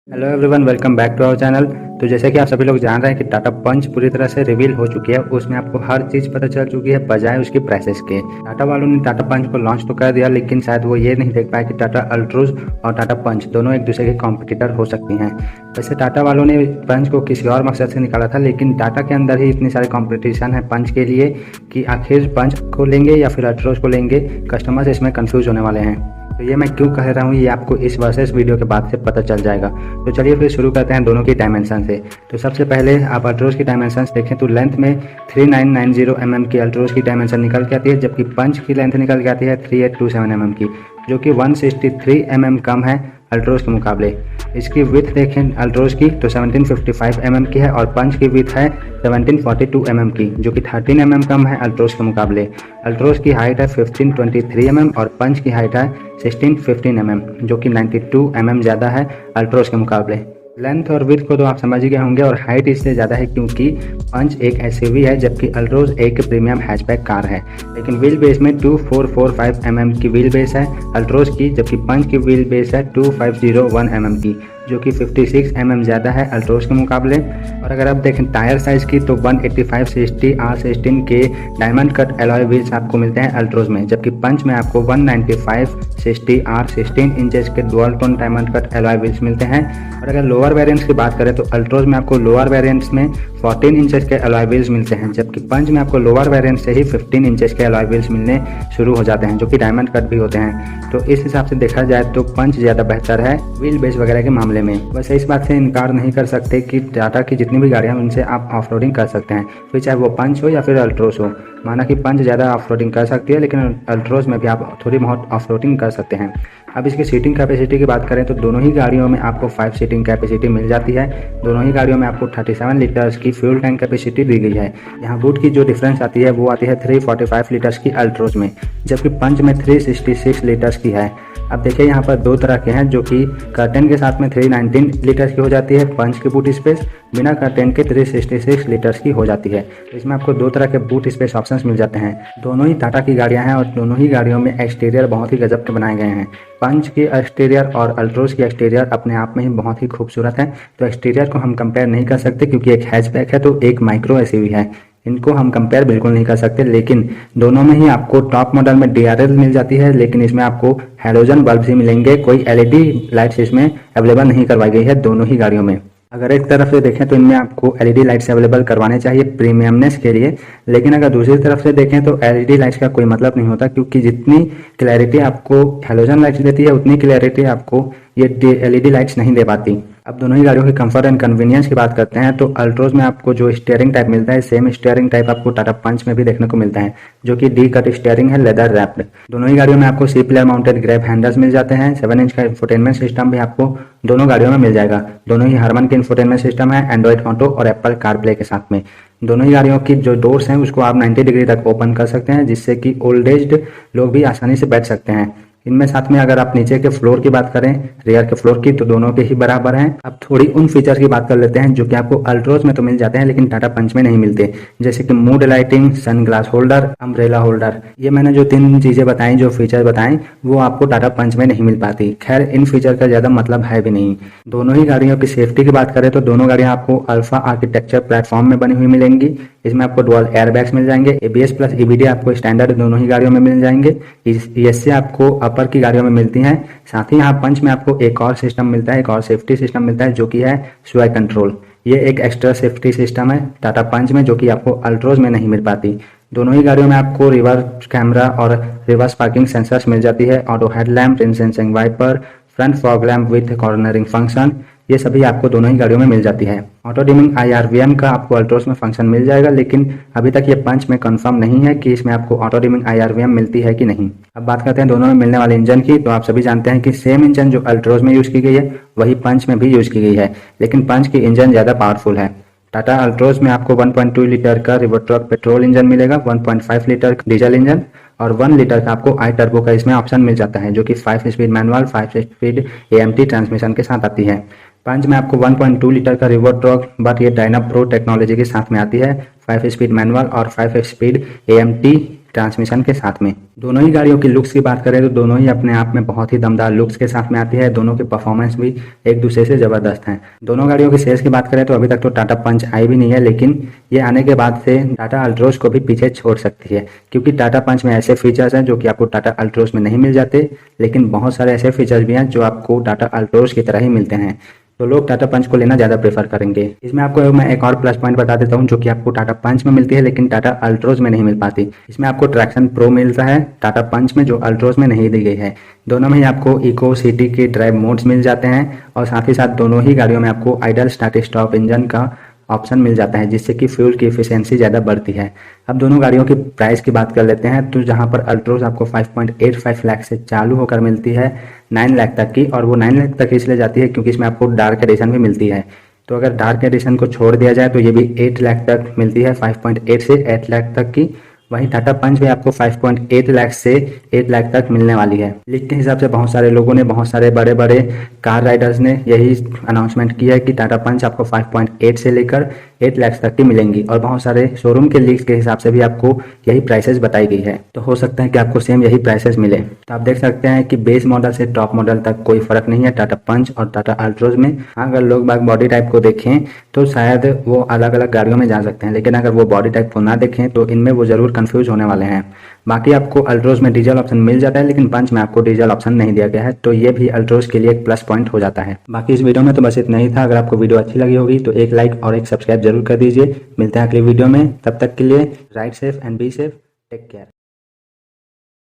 Hello everyone, welcome back to our channel. तो जैसे कि आप सभी लोग जान रहे हैं कि टाटा पंच पूरी तरह से रिवील हो चुकी है। उसमें आपको हर चीज़ पता चल चुकी है बजाय उसकी प्राइसेस के। टाटा वालों ने टाटा पंच को लॉन्च तो कर दिया, लेकिन शायद वो ये नहीं देख पाए कि टाटा अल्ट्रोज और टाटा पंच दोनों एक दूसरे के कॉम्पिटिटर हो सकती हैं। वैसे टाटा वालों ने पंच को किसी और मकसद से निकाला था, लेकिन टाटा के अंदर ही इतनी सारी कॉम्पिटिशन है पंच के लिए कि आखिर पंच को लेंगे या फिर अल्ट्रोज को लेंगे। कस्टमर्स इसमें कन्फ्यूज होने वाले हैं। तो ये मैं क्यों कह रहा हूँ, ये आपको इस वर्सेस वीडियो के बाद से पता चल जाएगा। तो चलिए फिर शुरू करते हैं दोनों की डायमेंशन से। तो सबसे पहले आप अल्ट्रोज की डायमेंशन देखें तो लेंथ में 3990 mm की अल्ट्रोज की डायमेंशन निकल के आती है, जबकि पंच की लेंथ निकल के आती है 3827 mm की, जो कि 163 mm कम है अल्ट्रोज के मुकाबले। इसकी विथ देखें अल्ट्रोज की तो 1755 mm की है और पंच की विथ है 1742 mm की, जो कि 13 mm कम है अल्ट्रोज के मुकाबले। अल्ट्रोज की हाइट है 1523 mm और पंच की हाइट है 1615 mm, जो कि 92 mm ज़्यादा है अल्ट्रोज के मुकाबले। लेंथ और विड्थ को तो आप समझ ही गए होंगे, और हाइट इससे ज़्यादा है क्योंकि पंच एक एसयूवी है जबकि अल्ट्रोज एक प्रीमियम हैचबैक कार है। लेकिन व्हील बेस में 2445 mm की व्हील बेस है अल्ट्रोज की, जबकि पंच की व्हील बेस है 2501 mm की, जो कि 56 mm ज़्यादा है अल्ट्रोज के मुकाबले। और अगर आप देखें टायर साइज़ की तो 185/60 R16 के डायमंड कट एलॉय व्हील्स आपको मिलते हैं अल्ट्रोज में, जबकि पंच में आपको 195/60 R16 इंचेस के dual tone diamond cut alloy wheels मिलते हैं। और अगर लोअर वेरिएंट्स की बात करें तो अल्ट्रोज में आपको लोअर वेरिएंट्स में 14 इंचेस के एलॉय व्हील्स मिलते हैं, जबकि पंच में आपको लोअर वेरिएंट से ही 15 इंचेस के एलॉय व्हील्स मिलने शुरू हो जाते हैं, जो कि डायमंड कट भी होते हैं। तो इस हिसाब से देखा जाए तो पंच ज़्यादा बेहतर है व्हील बेस वगैरह के मामले में। वैसे इस बात से इनकार नहीं कर सकते कि टाटा की जितनी भी गाड़ियाँ उनसे आप ऑफ रोडिंग कर सकते हैं, फिर चाहे वो पंच हो या फिर अल्ट्रोज हो। माना कि पंच ज़्यादा ऑफ रोडिंग कर सकती है, लेकिन अल्ट्रोज में भी आप थोड़ी बहुत ऑफ रोडिंग कर सकते हैं। अब इसकी सीटिंग कैपेसिटी की बात करें तो दोनों ही गाड़ियों में आपको 5 सीटिंग कैपेसिटी मिल जाती है। दोनों ही गाड़ियों में आपको 37 लीटर्स की फ्यूल टैंक कैपेसिटी दी गई है। यहाँ बूट की जो डिफरेंस आती है वो आती है 345 लीटर्स की अल्ट्रोज में, जबकि पंच में 366 लीटर्स की है। अब देखिए यहाँ पर दो तरह के हैं, जो कि कर्टेन के साथ में 319 लीटर्स की हो जाती है पंच की बूट स्पेस, बिना कर्टेन के 366 लीटर्स की हो जाती है। तो इसमें आपको दो तरह के बूट स्पेस ऑप्शंस मिल जाते हैं। दोनों ही टाटा की गाड़ियां हैं और दोनों ही गाड़ियों में एक्सटीरियर बहुत ही गजब के बनाए गए हैं। पंच की एक्सटीरियर और अल्ट्रोज की एक्सटीरियर अपने आप में ही बहुत ही खूबसूरत है। तो एक्सटीरियर को हम कंपेयर नहीं कर सकते क्योंकि एक हैचबैक है तो एक माइक्रो एसयूवी है, इनको हम कंपेयर बिल्कुल नहीं कर सकते। लेकिन दोनों में ही आपको टॉप मॉडल में डीआरएल मिल जाती है, लेकिन इसमें आपको हैलोजन बल्ब ही मिलेंगे, कोई एलईडी लाइट्स इसमें अवेलेबल नहीं करवाई गई है दोनों ही गाड़ियों में। अगर एक तरफ से देखें तो इनमें आपको एलईडी लाइट्स अवेलेबल करवाने चाहिए प्रीमियमनेस के लिए, लेकिन अगर दूसरी तरफ से देखें तो एलईडी लाइट्स का कोई मतलब नहीं होता, क्योंकि जितनी क्लैरिटी आपको हैलोजन लाइट्स देती है उतनी क्लैरिटी आपको ये एलईडी लाइट्स नहीं दे पाती। अब दोनों ही गाड़ियों के कंफर्ट एंड कन्वीनियंस की बात करते हैं तो अल्ट्रोज में आपको जो स्टीयरिंग टाइप मिलता है सेम स्टीयरिंग टाइप आपको टाटा पंच में भी देखने को मिलता है, जो कि डी कट स्टीयरिंग है, लेदर रैप्ड। दोनों ही गाड़ियों में आपको सी प्लेयर माउंटेड ग्रैब हैंडल्स मिल जाते हैं। 7 इंच का इंफोटेनमेंट सिस्टम भी आपको दोनों गाड़ियों में मिल जाएगा। दोनों ही हार्मन के इंफोटेनमेंट सिस्टम है, एंड्रॉइड ऑटो और एप्पल कारप्ले के साथ में। दोनों ही गाड़ियों की जो डोर्स हैं उसको आप 90 डिग्री तक ओपन कर सकते हैं, जिससे कि ओल्ड एज्ड लोग भी आसानी से बैठ सकते हैं इनमें। साथ में अगर आप नीचे के फ्लोर की बात करें, रियर के फ्लोर की, तो दोनों के ही बराबर हैं। अब थोड़ी उन फीचर की बात कर लेते हैं जो कि आपको अल्ट्रोज में तो मिल जाते हैं लेकिन टाटा पंच में नहीं मिलते, जैसे कि mood lighting, sun glass holder, umbrella holder. ये मैंने जो 3 चीजें बताई, जो फीचर बताएं, वो आपको टाटा पंच में नहीं मिल पाती। खैर इन फीचर का ज्यादा मतलब है भी नहीं। दोनों ही गाड़ियों की सेफ्टी की बात करें तो दोनों गाड़ियां आपको अल्फा आर्किटेक्चर प्लेटफॉर्म में बनी हुई मिलेंगी। इसमें आपको डुअल एयरबैग्स मिल जाएंगे, एबीएस प्लस ईबीडी आपको स्टैंडर्ड दोनों ही गाड़ियों में मिल जाएंगे। इससे आपको अपर की गाड़ियों में मिलती हैं। साथ ही यहाँ पंच में आपको एक और सिस्टम मिलता है, एक और सेफ्टी सिस्टम मिलता है, जो कि है स्वाई कंट्रोल। ये एक एक्स्ट्रा सेफ्टी सिस्टम है टाटा पंच में, जो कि आपको अल्ट्रोज में नहीं मिल पाती। दोनों ही गाड़ियों में आपको रिवर्स कैमरा और रिवर्स पार्किंग सेंसर्स मिल जाती है, auto headlamp, rain sensing wiper, front fog lamp with cornering function, ये सभी आपको दोनों ही गाड़ियों में मिल जाती है। ऑटो डिमिंग IRVM का आपको अल्ट्रोज में फंक्शन मिल जाएगा, लेकिन अभी तक ये पंच में कंफर्म नहीं है कि इसमें आपको ऑटो डिमिंग IRVM मिलती है कि नहीं। अब बात करते हैं दोनों में मिलने वाले इंजन की। तो आप सभी जानते हैं कि सेम इंजन जो अल्ट्रोज में यूज की गई है वही पंच में भी यूज की गई है, लेकिन पंच की इंजन ज्यादा पावरफुल है। टाटा अल्ट्रोज में आपको 1.2 लीटर का रिवर्ट्रॉक पेट्रोल इंजन मिलेगा, 1.5 लीटर डीजल इंजन और 1 लीटर का आपको आई टर्बो का इसमें ऑप्शन मिल जाता है, जो कि 5 speed manual 5 speed AMT transmission के साथ आती है। पंच में आपको 1.2 लीटर का रिवर्ट्रॉक बट ये डायना प्रो टेक्नोलॉजी के साथ में आती है, 5 स्पीड मैनुअल और 5 स्पीड AMT ट्रांसमिशन के साथ में। दोनों ही गाड़ियों की लुक्स की बात करें तो दोनों ही अपने आप में बहुत ही दमदार लुक्स के साथ में आती है। दोनों के परफॉर्मेंस भी एक दूसरे से ज़बरदस्त हैं। दोनों गाड़ियों की सेल्स की बात करें तो अभी तक तो टाटा पंच आई भी नहीं है, लेकिन ये आने के बाद से टाटा अल्ट्रोज को भी पीछे छोड़ सकती है, क्योंकि टाटा पंच में ऐसे फीचर्स हैं जो कि आपको टाटा अल्ट्रोज में नहीं मिल जाते, लेकिन बहुत सारे ऐसे फीचर्स भी हैं जो आपको टाटा अल्ट्रोज की तरह ही मिलते हैं। तो लोग टाटा पंच को लेना ज़्यादा प्रेफर करेंगे। इसमें आपको मैं एक और प्लस पॉइंट बता देता हूँ जो कि आपको टाटा पंच में मिलती है लेकिन टाटा अल्ट्रोज में नहीं मिल पाती। इसमें आपको ट्रैक्शन प्रो मिलता है टाटा पंच में, जो अल्ट्रोज में नहीं दी गई है। दोनों में ही आपको इको सिटी के ड्राइव मोड्स मिल जाते हैं और साथ ही साथ दोनों ही गाड़ियों में आपको आइडल स्टार्ट स्टॉप इंजन का ऑप्शन मिल जाता है, जिससे कि फ्यूल की एफिशिएंसी ज़्यादा बढ़ती है। अब दोनों गाड़ियों की प्राइस की बात कर लेते हैं, तो जहां पर अल्ट्रोज आपको 5.85 लाख से चालू होकर मिलती है 9 लाख तक की, और वो 9 लाख तक इसलिए जाती है क्योंकि इसमें आपको डार्क एडिशन भी मिलती है। तो अगर डार्क एडिशन को छोड़ दिया जाए तो ये भी 8 लाख तक मिलती है, 5.8 से 8 लाख तक की। वहीं टाटा पंच भी आपको 5.8 लाख से 8 लाख तक मिलने वाली है। लीक के हिसाब से बहुत सारे लोगों ने, बहुत सारे बड़े बड़े कार राइडर्स ने यही अनाउंसमेंट किया है कि टाटा पंच आपको 5.8 से लेकर 8 लाख तक की मिलेंगी, और बहुत सारे शोरूम के लीक्स के हिसाब से भी आपको यही प्राइसेस बताई गई है। तो हो सकता है कि आपको सेम यही प्राइसेस मिले। तो आप देख सकते हैं कि बेस मॉडल से टॉप मॉडल तक कोई फर्क नहीं है टाटा पंच और टाटा अल्ट्रोज में। हाँ, अगर लोग बाग बॉडी टाइप को देखें तो शायद वो अलग अलग गाड़ियों में जा सकते हैं, लेकिन अगर वो बॉडी टाइप को ना देखें तो इनमें वो जरूर कंफ्यूज होने वाले हैं। बाकी आपको अल्ट्रोज में डीजल ऑप्शन मिल जाता है, लेकिन पंच में आपको डीजल ऑप्शन नहीं दिया गया है, तो ये भी अल्ट्रोज के लिए एक प्लस पॉइंट हो जाता है। बाकी इस वीडियो में तो बस इतना ही था। अगर आपको वीडियो अच्छी लगी होगी तो एक लाइक और एक सब्सक्राइब जरूर कर दीजिए। मिलते हैं अगली वीडियो में, तब तक के लिए ride safe and be safe, take care.